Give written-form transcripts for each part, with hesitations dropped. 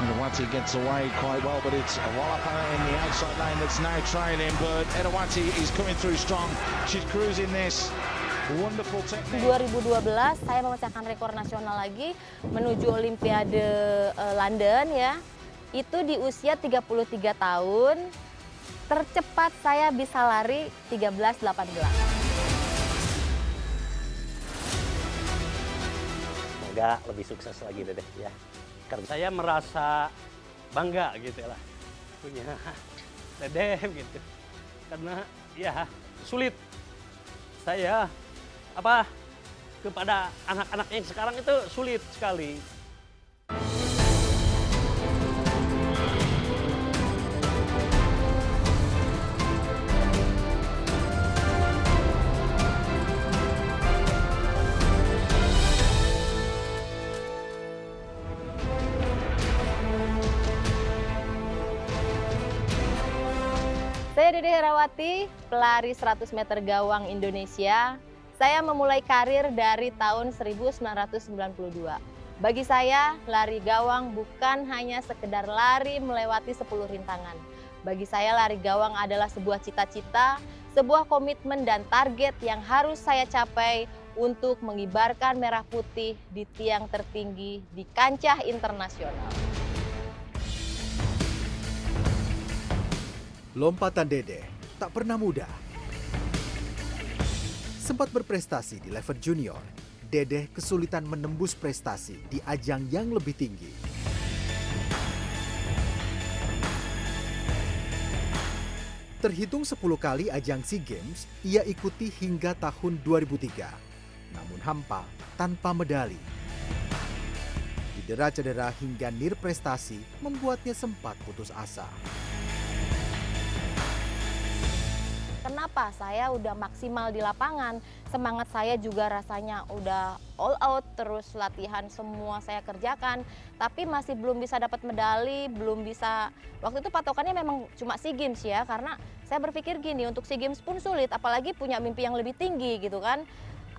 Edawati gets away quite well, but it's Wallapa in the outside lane that's now trailing, but Edawati is coming through strong. She's cruising this. Wonderful technique. 2012 saya memecahkan rekor nasional lagi menuju Olimpiade London ya. Itu di usia 33 tahun. Tercepat saya bisa lari 13.18. Semoga lebih sukses lagi Dedeh ya. Karena saya merasa bangga gitu lah punya Dedeh gitu. Karena ya sulit saya kepada anak-anak yang sekarang itu sulit sekali. Saya Dede Herawati, pelari 100 meter gawang Indonesia. Saya memulai karir dari tahun 1992. Bagi saya, lari gawang bukan hanya sekedar lari melewati 10 rintangan. Bagi saya, lari gawang adalah sebuah cita-cita, sebuah komitmen dan target yang harus saya capai untuk mengibarkan merah putih di tiang tertinggi di kancah internasional. Lompatan Dede tak pernah mudah. Sempat berprestasi di level junior, Dede kesulitan menembus prestasi di ajang yang lebih tinggi. Terhitung 10 kali ajang SEA Games, ia ikuti hingga tahun 2003. Namun hampa tanpa medali. Cedera-cedera hingga nirprestasi membuatnya sempat putus asa. Kenapa? Saya udah maksimal di lapangan, semangat saya juga rasanya udah all out, terus latihan semua saya kerjakan, tapi masih belum bisa dapat medali, belum bisa. Waktu itu patokannya memang cuma SEA Games ya, karena saya berpikir gini, untuk SEA Games pun sulit, apalagi punya mimpi yang lebih tinggi gitu kan.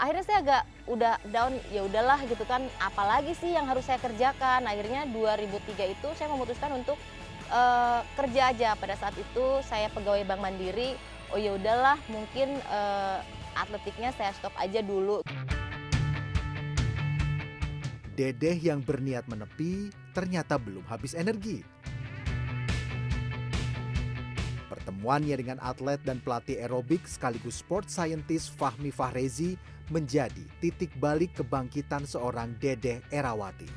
Akhirnya saya agak udah down, ya udahlah gitu kan, apalagi sih yang harus saya kerjakan. Akhirnya 2003 itu saya memutuskan untuk kerja aja. Pada saat itu saya pegawai Bank Mandiri. Oh ya udahlah, mungkin atletiknya saya stop aja dulu. Dedeh yang berniat menepi ternyata belum habis energi. Pertemuannya dengan atlet dan pelatih aerobik sekaligus sport scientist Fahmi Fahrezi menjadi titik balik kebangkitan seorang Dedeh Erawati.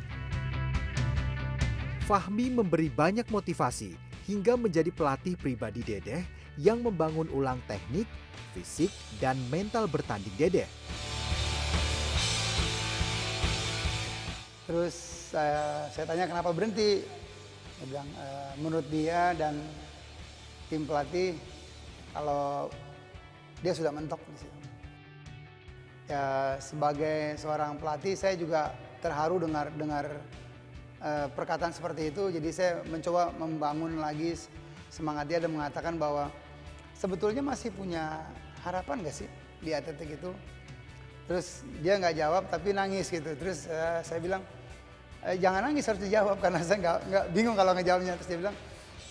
Fahmi memberi banyak motivasi hingga menjadi pelatih pribadi Dedeh yang membangun ulang teknik, fisik, dan mental bertanding Dedeh. Terus saya tanya kenapa berhenti. Dia bilang menurut dia dan tim pelatih kalau dia sudah mentok di situ. Ya sebagai seorang pelatih saya juga terharu dengar perkataan seperti itu. Jadi saya mencoba membangun lagi semangat dia dan mengatakan bahwa sebetulnya masih punya harapan gak sih di atletik itu. Terus dia nggak jawab tapi nangis gitu. Terus saya bilang jangan nangis, harus dijawab karena saya nggak bingung kalau ngejawabnya. Terus dia bilang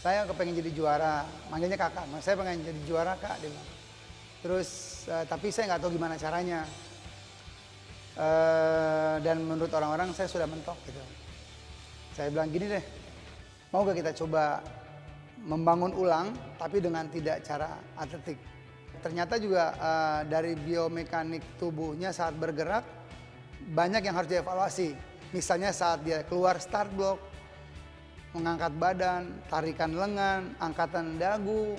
saya kepengen jadi juara, manggilnya kakak. Saya pengen jadi juara kak, dia bilang. Terus tapi saya nggak tahu gimana caranya. Dan menurut orang-orang saya sudah mentok gitu. Saya bilang gini deh, mau gak kita coba membangun ulang tapi dengan tidak cara atletik. Ternyata juga dari biomekanik tubuhnya saat bergerak banyak yang harus dievaluasi. Misalnya saat dia keluar start block, mengangkat badan, tarikan lengan, angkatan dagu,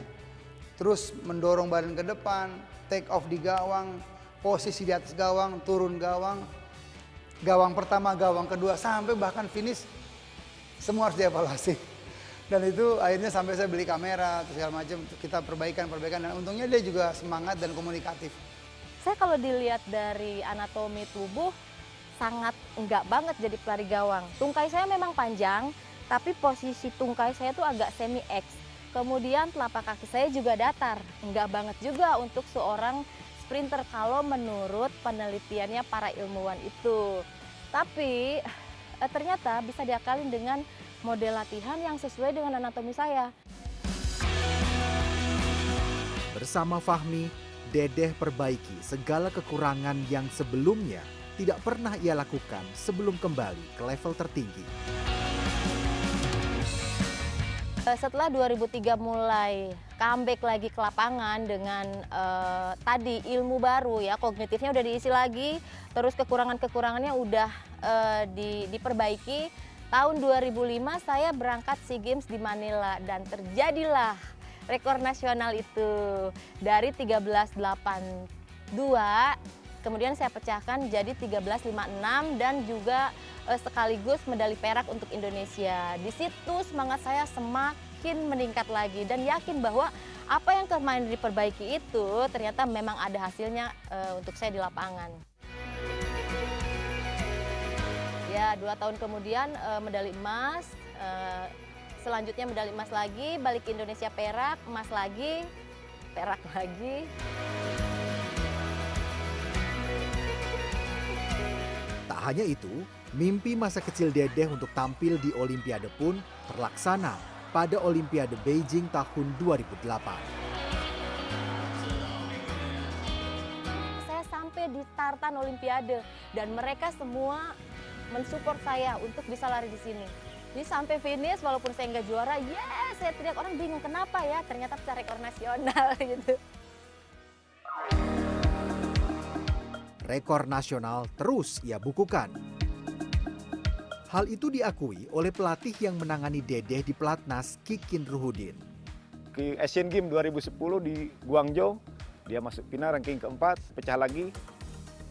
terus mendorong badan ke depan, take off di gawang, posisi di atas gawang, turun gawang, gawang pertama, gawang kedua, sampai bahkan finish semua harus dievaluasi. Dan itu akhirnya sampai saya beli kamera, terus segala macam, kita perbaikan, dan untungnya dia juga semangat dan komunikatif. Saya kalau dilihat dari anatomi tubuh, sangat enggak banget jadi pelari gawang. Tungkai saya memang panjang, tapi posisi tungkai saya tuh agak semi X. Kemudian telapak kaki saya juga datar, enggak banget juga untuk seorang sprinter kalau menurut penelitiannya para ilmuwan itu. Tapi ternyata bisa diakalin dengan model latihan yang sesuai dengan anatomi saya. Bersama Fahmi, Dedeh perbaiki segala kekurangan yang sebelumnya tidak pernah ia lakukan sebelum kembali ke level tertinggi. Setelah 2003 mulai comeback lagi ke lapangan dengan tadi ilmu baru ya, kognitifnya udah diisi lagi, terus kekurangannya udah diperbaiki. Tahun 2005 saya berangkat SEA Games di Manila dan terjadilah rekor nasional itu dari 13.82, kemudian saya pecahkan jadi 13.56 dan juga sekaligus medali perak untuk Indonesia. Di situ semangat saya semakin meningkat lagi dan yakin bahwa apa yang kemarin diperbaiki itu ternyata memang ada hasilnya untuk saya di lapangan. Ya, 2 tahun kemudian medali emas, selanjutnya medali emas lagi, balik ke Indonesia perak, emas lagi, perak lagi. Tak hanya itu, mimpi masa kecil Dedeh untuk tampil di Olimpiade pun terlaksana pada Olimpiade Beijing tahun 2008. Saya sampai di tartan Olimpiade dan mereka semua mensupport saya untuk bisa lari di sini. Jadi sampai finish walaupun saya nggak juara, yes, saya teriak, orang bingung kenapa ya, ternyata pecah rekor nasional gitu. Rekor nasional terus ia bukukan. Hal itu diakui oleh pelatih yang menangani Dedeh di Pelatnas, Kikin Ruhudin. Ke Asian Games 2010 di Guangzhou, dia masuk final ranking keempat, pecah lagi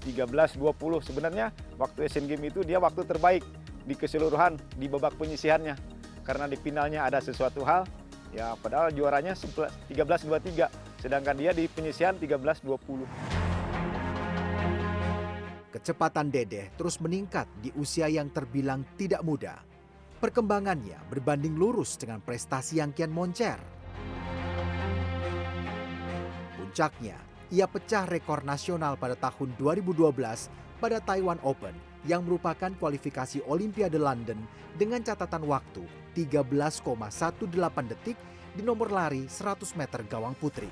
13.20. Sebenarnya waktu Asian Games itu dia waktu terbaik di keseluruhan di babak penyisihannya. Karena di finalnya ada sesuatu hal, ya padahal juaranya 13.23, sedangkan dia di penyisihan 13.20. Kecepatan Dedeh terus meningkat di usia yang terbilang tidak muda. Perkembangannya berbanding lurus dengan prestasi yang kian moncer. Puncaknya, ia pecah rekor nasional pada tahun 2012 pada Taiwan Open yang merupakan kualifikasi Olimpiade London dengan catatan waktu 13,18 detik di nomor lari 100 meter gawang putri.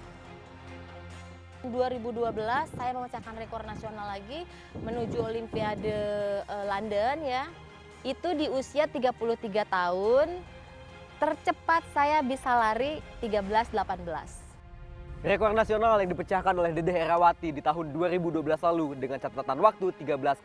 2012 saya memecahkan rekor nasional lagi menuju Olimpiade London ya. Itu di usia 33 tahun, tercepat saya bisa lari 13.18. Rekor nasional yang dipecahkan oleh Dedeh Erawati di tahun 2012 lalu dengan catatan waktu 13,18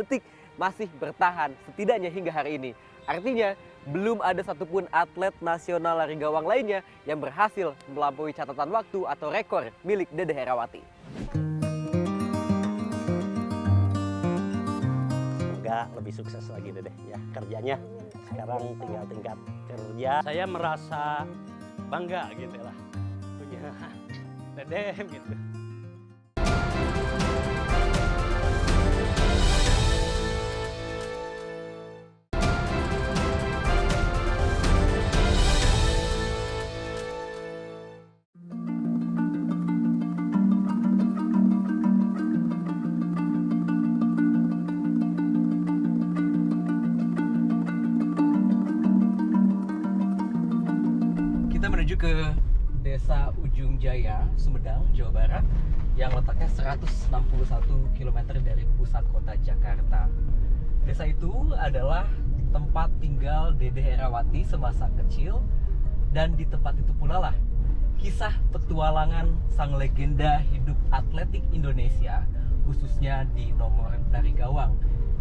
detik masih bertahan setidaknya hingga hari ini. Artinya, belum ada satupun atlet nasional lari gawang lainnya yang berhasil melampaui catatan waktu atau rekor milik Dedeh Erawati. Semoga lebih sukses lagi Dedeh ya kerjanya. Sekarang tinggal tingkat kerja. Saya merasa bangga gitu lah punya Dedeh gitu. Kita menuju ke Desa Ujung Jaya, Sumedang, Jawa Barat yang letaknya 161 km dari pusat kota Jakarta. Desa itu adalah tempat tinggal Dedeh Erawati semasa kecil dan di tempat itu pula lah kisah petualangan sang legenda hidup atletik Indonesia khususnya di nomor lari gawang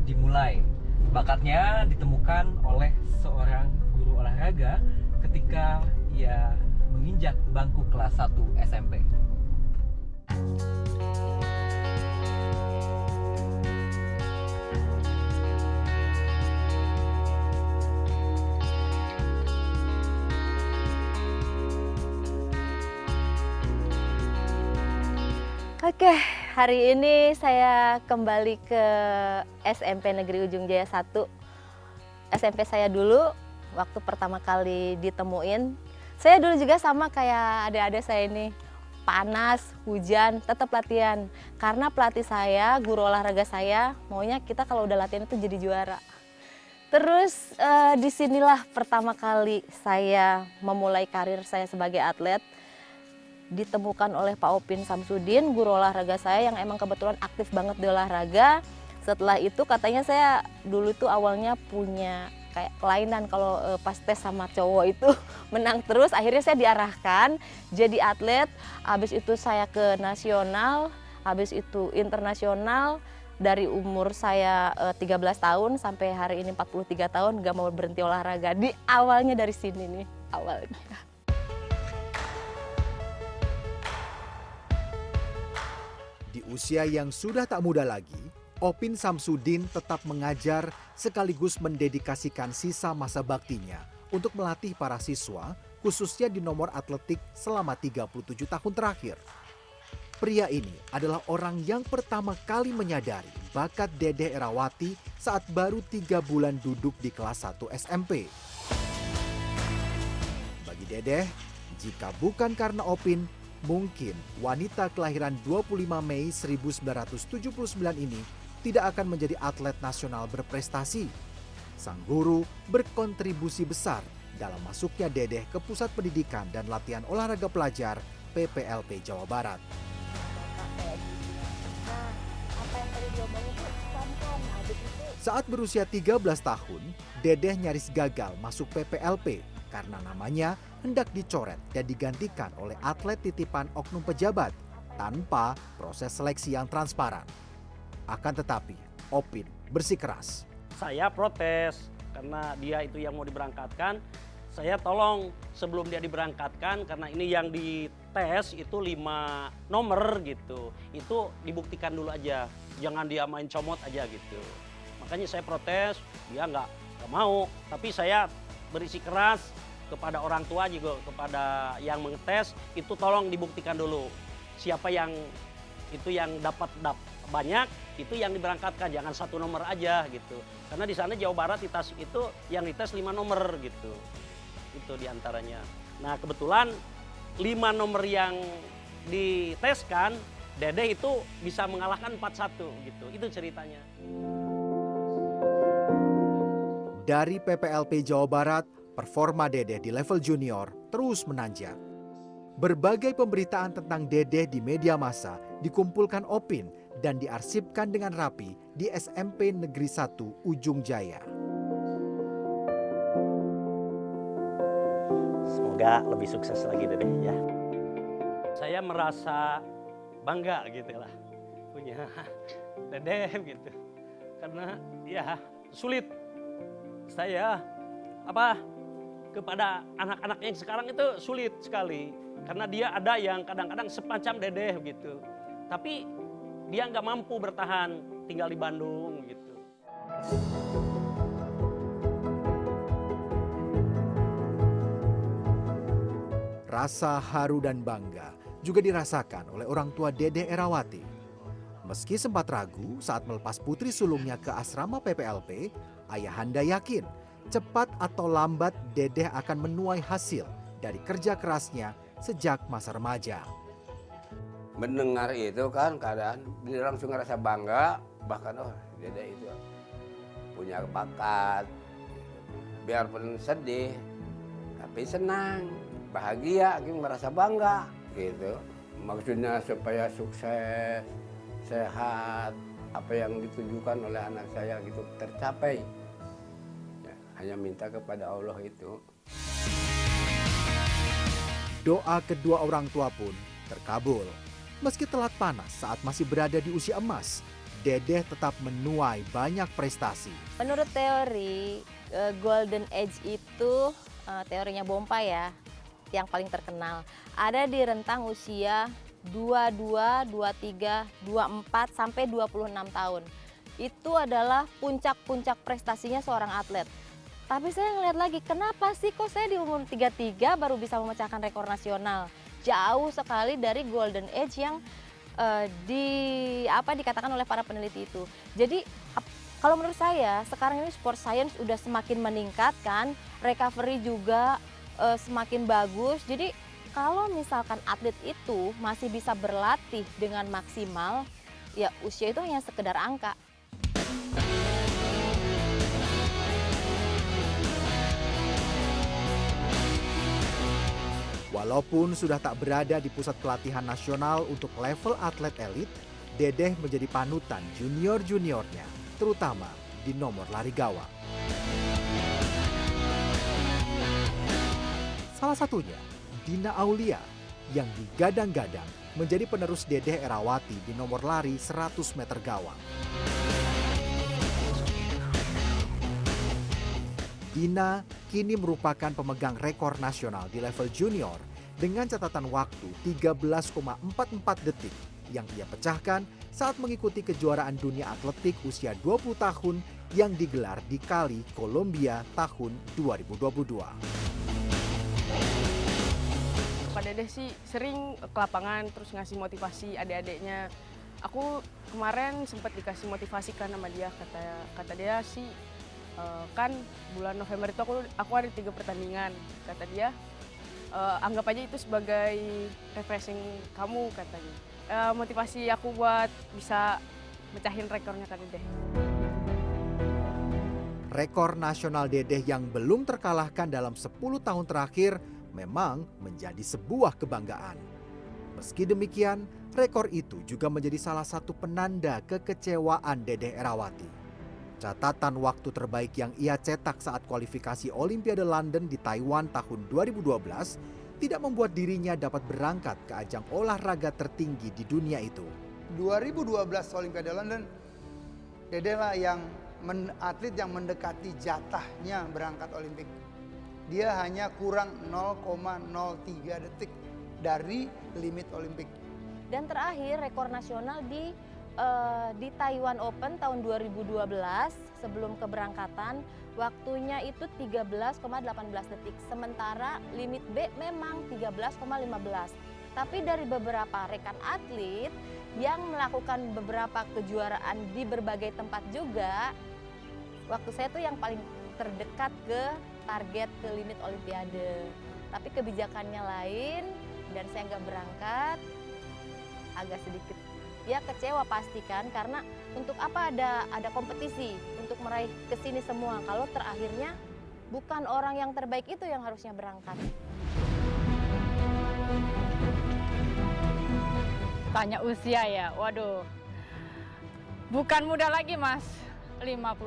dimulai. Bakatnya ditemukan oleh seorang guru olahraga ketika ia menginjak bangku kelas 1 SMP. Oke, hari ini saya kembali ke SMP Negeri Ujung Jaya 1. SMP saya dulu, waktu pertama kali ditemuin. Saya dulu juga sama kayak adik-adik saya ini, panas, hujan, tetap latihan. Karena pelatih saya, guru olahraga saya, maunya kita kalau udah latihan itu jadi juara. Terus disinilah pertama kali saya memulai karir saya sebagai atlet. Ditemukan oleh Pak Opin Samsudin, guru olahraga saya yang emang kebetulan aktif banget di olahraga. Setelah itu katanya saya dulu tuh awalnya punya kayak kelainan kalau pas tes sama cowok itu menang terus. Akhirnya saya diarahkan jadi atlet. Habis itu saya ke nasional, habis itu internasional. Dari umur saya 13 tahun sampai hari ini 43 tahun gak mau berhenti olahraga. Di awalnya dari sini nih, awalnya. Di usia yang sudah tak muda lagi, Opin Samsudin tetap mengajar sekaligus mendedikasikan sisa masa baktinya untuk melatih para siswa, khususnya di nomor atletik selama 37 tahun terakhir. Pria ini adalah orang yang pertama kali menyadari bakat Dedeh Erawati saat baru 3 bulan duduk di kelas 1 SMP. Bagi Dedeh, jika bukan karena Opin, mungkin wanita kelahiran 25 Mei 1979 ini tidak akan menjadi atlet nasional berprestasi. Sang guru berkontribusi besar dalam masuknya Dedeh ke Pusat Pendidikan dan Latihan Olahraga Pelajar PPLP Jawa Barat. Saat berusia 13 tahun, Dedeh nyaris gagal masuk PPLP karena namanya hendak dicoret dan digantikan oleh atlet titipan oknum pejabat tanpa proses seleksi yang transparan. Akan tetapi, Opin bersikeras. Saya protes karena dia itu yang mau diberangkatkan. Saya tolong sebelum dia diberangkatkan karena ini yang dites itu 5 nomor gitu. Itu dibuktikan dulu aja. Jangan dia main comot aja gitu. Makanya saya protes, dia nggak mau. Tapi saya berisi keras kepada orang tua juga, kepada yang mengetes, itu tolong dibuktikan dulu. Siapa yang itu yang dapat banyak, itu yang diberangkatkan, jangan 1 nomor aja gitu. Karena di sana Jawa Barat di Tasik itu yang dites 5 nomor gitu. Itu diantaranya. Nah kebetulan 5 nomor yang diteskan, Dedeh itu bisa mengalahkan 4-1 gitu. Itu ceritanya. Dari PPLP Jawa Barat, performa Dedeh di level junior terus menanjak. Berbagai pemberitaan tentang Dedeh di media massa dikumpulkan Opin dan diarsipkan dengan rapi di SMP Negeri 1 Ujung Jaya. Semoga lebih sukses lagi Dedeh ya. Saya merasa bangga gitu lah punya Dedeh gitu. Karena ya sulit saya kepada anak-anak yang sekarang itu sulit sekali. Karena dia ada yang kadang-kadang semacam Dedeh gitu. Tapi dia nggak mampu bertahan tinggal di Bandung gitu. Rasa haru dan bangga juga dirasakan oleh orang tua Dedeh Erawati. Meski sempat ragu saat melepas putri sulungnya ke asrama PPLP, ayahanda yakin cepat atau lambat Dedeh akan menuai hasil dari kerja kerasnya sejak masa remaja. Mendengar itu kan keadaan dia langsung ngerasa bangga, bahkan Dedeh itu punya bakat, biarpun sedih tapi senang, bahagia, merasa bangga gitu. Maksudnya supaya sukses, sehat, apa yang ditujukan oleh anak saya gitu tercapai. Ya, hanya minta kepada Allah itu. Doa kedua orang tua pun terkabul. Meski telat panas saat masih berada di usia emas, Dedeh tetap menuai banyak prestasi. Menurut teori Golden Age itu teorinya Bompa ya, yang paling terkenal. Ada di rentang usia 22, 23, 24 sampai 26 tahun. Itu adalah puncak-puncak prestasinya seorang atlet. Tapi saya ngeliat lagi, kenapa sih kok saya di umur 33 baru bisa memecahkan rekor nasional? Jauh sekali dari Golden Age yang dikatakan oleh para peneliti itu. Jadi kalau menurut saya sekarang ini sport science udah semakin meningkat kan, recovery juga semakin bagus. Jadi kalau misalkan atlet itu masih bisa berlatih dengan maksimal, ya usia itu hanya sekedar angka. Walaupun sudah tak berada di pusat pelatihan nasional untuk level atlet elit, Dedeh menjadi panutan junior-juniornya, terutama di nomor lari gawang. Salah satunya, Dina Aulia, yang digadang-gadang menjadi penerus Dedeh Erawati di nomor lari 100 meter gawang. Dina kini merupakan pemegang rekor nasional di level junior dengan catatan waktu 13,44 detik yang ia pecahkan saat mengikuti kejuaraan dunia atletik usia 20 tahun yang digelar di Cali, Kolombia tahun 2022. Pak Dedeh sih sering ke lapangan terus ngasih motivasi adik-adiknya. Aku kemarin sempat dikasih motivasi kan sama dia, kata dia sih kan bulan November itu aku ada 3 pertandingan. Kata dia anggap aja itu sebagai refreshing kamu katanya. Motivasi aku buat bisa mecahin rekornya Kak Dedeh. Rekor nasional Dedeh yang belum terkalahkan dalam 10 tahun terakhir memang menjadi sebuah kebanggaan. Meski demikian, rekor itu juga menjadi salah satu penanda kekecewaan Dedeh Erawati. Catatan waktu terbaik yang ia cetak saat kualifikasi Olimpiade London di Taiwan tahun 2012 tidak membuat dirinya dapat berangkat ke ajang olahraga tertinggi di dunia itu. 2012 Olimpiade London, Dedeh lah yang atlet yang mendekati jatahnya berangkat Olimpik. Dia hanya kurang 0,03 detik dari limit Olimpik. Dan terakhir rekor nasional di Taiwan Open tahun 2012 sebelum keberangkatan waktunya itu 13,18 detik. Sementara limit B memang 13,15. Tapi dari beberapa rekan atlet yang melakukan beberapa kejuaraan di berbagai tempat juga, waktu saya tuh yang paling terdekat ke target ke limit Olimpiade. Tapi kebijakannya lain dan saya nggak berangkat, agak sedikit ya kecewa pasti kan, karena untuk apa ada kompetisi untuk meraih kesini semua kalau terakhirnya bukan orang yang terbaik itu yang harusnya berangkat. Tanya usia ya, waduh, bukan muda lagi Mas, 56.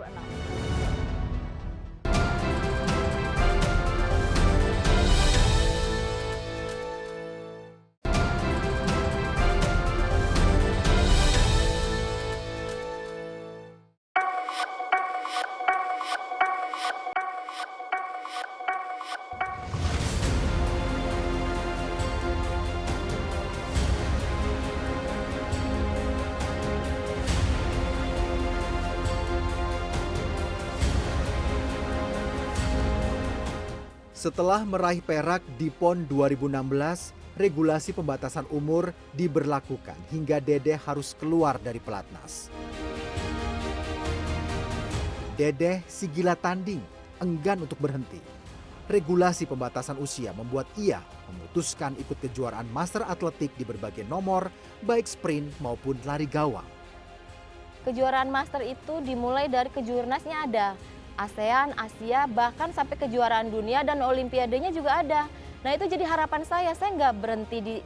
Setelah meraih perak di PON 2016, regulasi pembatasan umur diberlakukan hingga Dedeh harus keluar dari pelatnas. Dedeh si gila tanding, enggan untuk berhenti. Regulasi pembatasan usia membuat ia memutuskan ikut kejuaraan master atletik di berbagai nomor, baik sprint maupun lari gawang. Kejuaraan master itu dimulai dari kejurnasnya ada. ASEAN, Asia, bahkan sampai kejuaraan dunia dan olimpiadenya juga ada. Nah itu jadi harapan saya nggak berhenti di,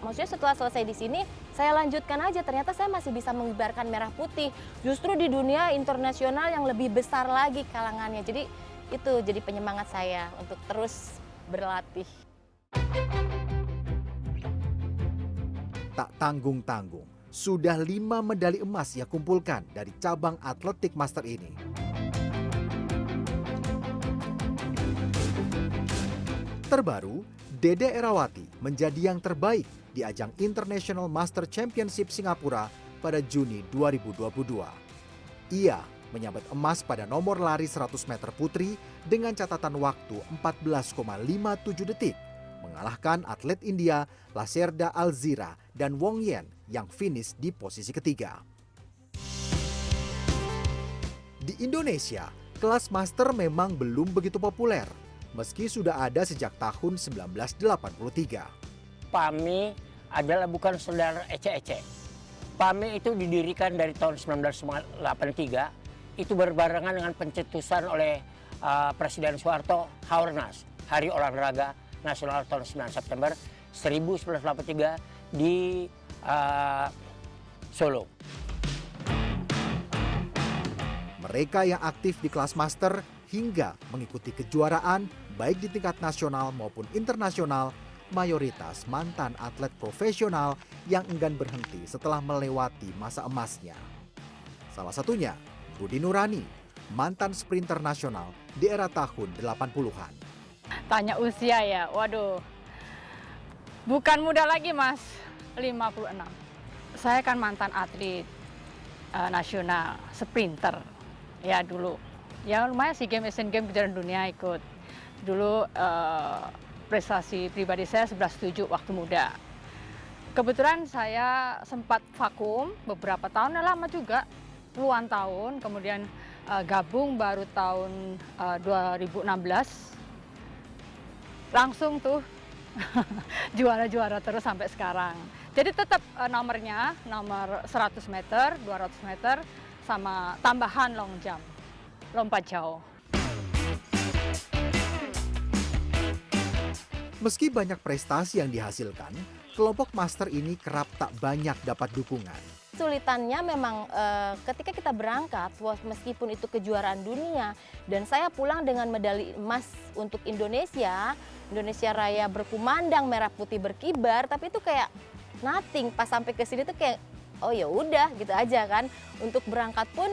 maksudnya setelah selesai di sini, saya lanjutkan aja. Ternyata saya masih bisa mengibarkan merah putih, justru di dunia internasional yang lebih besar lagi kalangannya. Jadi itu jadi penyemangat saya untuk terus berlatih. Tak tanggung-tanggung, sudah 5 medali emas ia kumpulkan dari cabang atletik master ini. Terbaru, Dedeh Erawati menjadi yang terbaik di ajang International Master Championship Singapura pada Juni 2022. Ia menyabet emas pada nomor lari 100 meter putri dengan catatan waktu 14,57 detik, mengalahkan atlet India Lacerda Alzira dan Wong Yen yang finish di posisi ketiga. Di Indonesia, kelas master memang belum begitu populer, meski sudah ada sejak tahun 1983. PAMI adalah bukan saudara ece-ece. PAMI itu didirikan dari tahun 1983, itu berbarengan dengan pencetusan oleh Presiden Soeharto Haornas, Hari Olahraga nasional tahun 9 September 1983 di Solo. Mereka yang aktif di kelas master hingga mengikuti kejuaraan baik di tingkat nasional maupun internasional, mayoritas mantan atlet profesional yang enggan berhenti setelah melewati masa emasnya. Salah satunya Budi Nurani, mantan sprinter nasional di era tahun 80-an. Tanya usia ya, waduh. Bukan muda lagi Mas, 56. Saya kan mantan atlet nasional, sprinter. Ya dulu, ya lumayan SEA Games, Asian Games, kejuaraan dunia ikut. Dulu prestasi pribadi saya 11.7 waktu muda. Kebetulan saya sempat vakum beberapa tahun, lama juga, puluhan tahun. Kemudian gabung baru tahun 2016. Langsung tuh juara-juara terus sampai sekarang. Jadi tetap nomornya, nomor 100 meter, 200 meter, sama tambahan long jump, lompat jauh. Meski banyak prestasi yang dihasilkan, kelompok master ini kerap tak banyak dapat dukungan. Kesulitannya memang ketika kita berangkat, meskipun itu kejuaraan dunia, dan saya pulang dengan medali emas untuk Indonesia Raya berkumandang, merah putih berkibar, tapi itu kayak nothing. Pas sampai ke sini tuh kayak, oh ya udah gitu aja kan. Untuk berangkat pun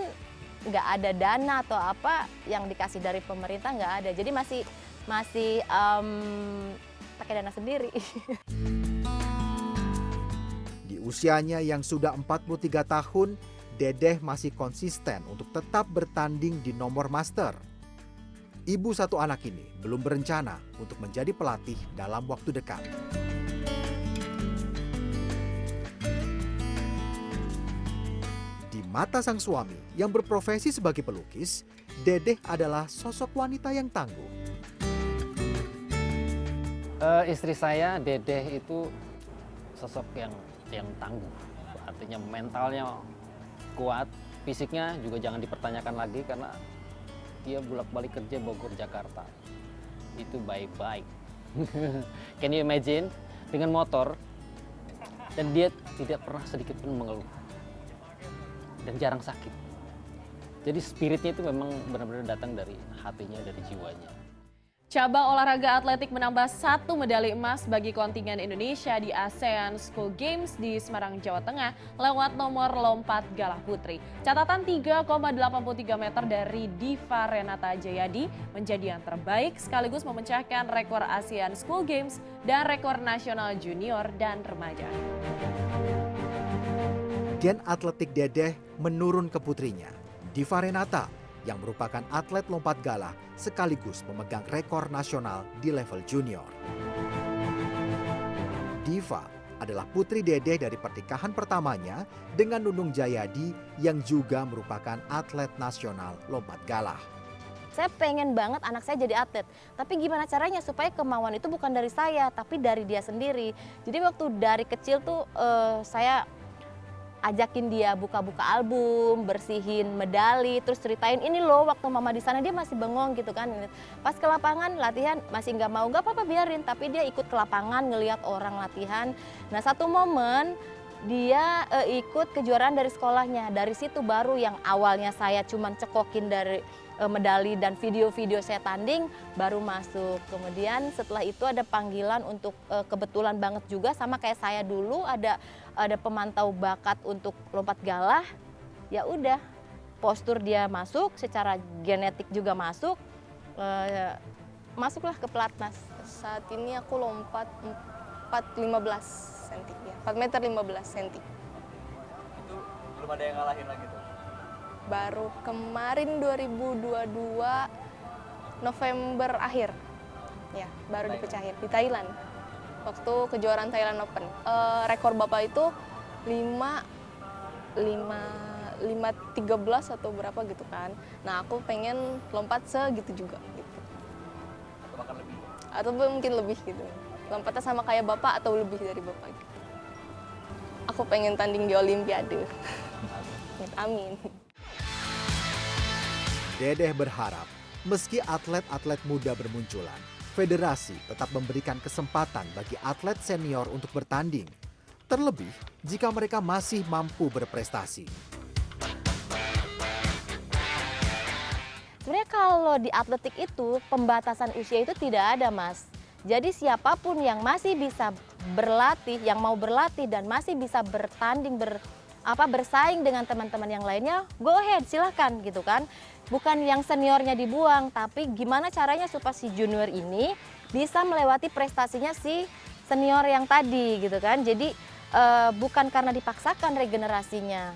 nggak ada dana atau apa yang dikasih dari pemerintah, nggak ada. Jadi masih pakai dana sendiri. Di usianya yang sudah 43 tahun, Dedeh masih konsisten untuk tetap bertanding di nomor master. Ibu satu anak ini belum berencana untuk menjadi pelatih dalam waktu dekat. Di mata sang suami yang berprofesi sebagai pelukis, Dedeh adalah sosok wanita yang tangguh. Istri saya, Dedeh, itu sosok yang tangguh. Artinya mentalnya kuat, fisiknya juga jangan dipertanyakan lagi karena dia bolak-balik kerja Bogor Jakarta. Itu baik-baik. Can you imagine dengan motor dan dia tidak pernah sedikit pun mengeluh. Dan jarang sakit. Jadi spiritnya itu memang benar-benar datang dari hatinya, dari jiwanya. Cabang olahraga atletik menambah 1 medali emas bagi kontingen Indonesia di ASEAN School Games di Semarang, Jawa Tengah lewat nomor lompat galah putri. Catatan 3,83 meter dari Diva Renata Jayadi menjadi yang terbaik sekaligus memecahkan rekor ASEAN School Games dan rekor nasional junior dan remaja. Gen atletik Dedeh menurun ke putrinya, Diva Renata, yang merupakan atlet lompat galah sekaligus memegang rekor nasional di level junior. Diva adalah putri Dedeh dari pernikahan pertamanya dengan Nunung Jayadi yang juga merupakan atlet nasional lompat galah. Saya pengen banget anak saya jadi atlet, tapi gimana caranya supaya kemauan itu bukan dari saya, tapi dari dia sendiri. Jadi waktu dari kecil tuh saya ajakin dia buka-buka album, bersihin medali, terus ceritain ini loh waktu mama di sana, dia masih bengong gitu kan. Pas ke lapangan latihan masih nggak mau, nggak apa-apa biarin, tapi dia ikut ke lapangan ngelihat orang latihan. Nah satu momen dia ikut kejuaraan dari sekolahnya, dari situ baru yang awalnya saya cuman cekokin dari medali dan video-video saya tanding baru masuk. Kemudian setelah itu ada panggilan untuk kebetulan banget juga sama kayak saya dulu ada pemantau bakat untuk lompat galah. Ya udah, postur dia masuk, secara genetik juga masuk. Masuklah ke pelatnas. Saat ini aku lompat 4,15 cm ya. 4 meter 15 cm. Itu belum ada yang ngalahin lagi tuh. Baru kemarin 2022 November akhir, ya baru dipecahin di Thailand waktu kejuaraan Thailand Open. Rekor bapak itu 5.13 atau berapa gitu kan. Nah aku pengen lompat segitu juga gitu. Atau bahkan lebih? Atau mungkin lebih gitu. Lompatnya sama kayak bapak atau lebih dari bapak gitu. Aku pengen tanding di Olimpiade. Amin. Dedeh berharap meski atlet-atlet muda bermunculan, federasi tetap memberikan kesempatan bagi atlet senior untuk bertanding, terlebih jika mereka masih mampu berprestasi. Sebenarnya kalau di atletik itu pembatasan usia itu tidak ada, Mas. Jadi siapapun yang masih bisa berlatih, yang mau berlatih dan masih bisa bertanding, bersaing dengan teman-teman yang lainnya, go ahead, silahkan gitu kan. Bukan yang seniornya dibuang, tapi gimana caranya supaya si junior ini bisa melewati prestasinya si senior yang tadi gitu kan. Jadi bukan karena dipaksakan regenerasinya,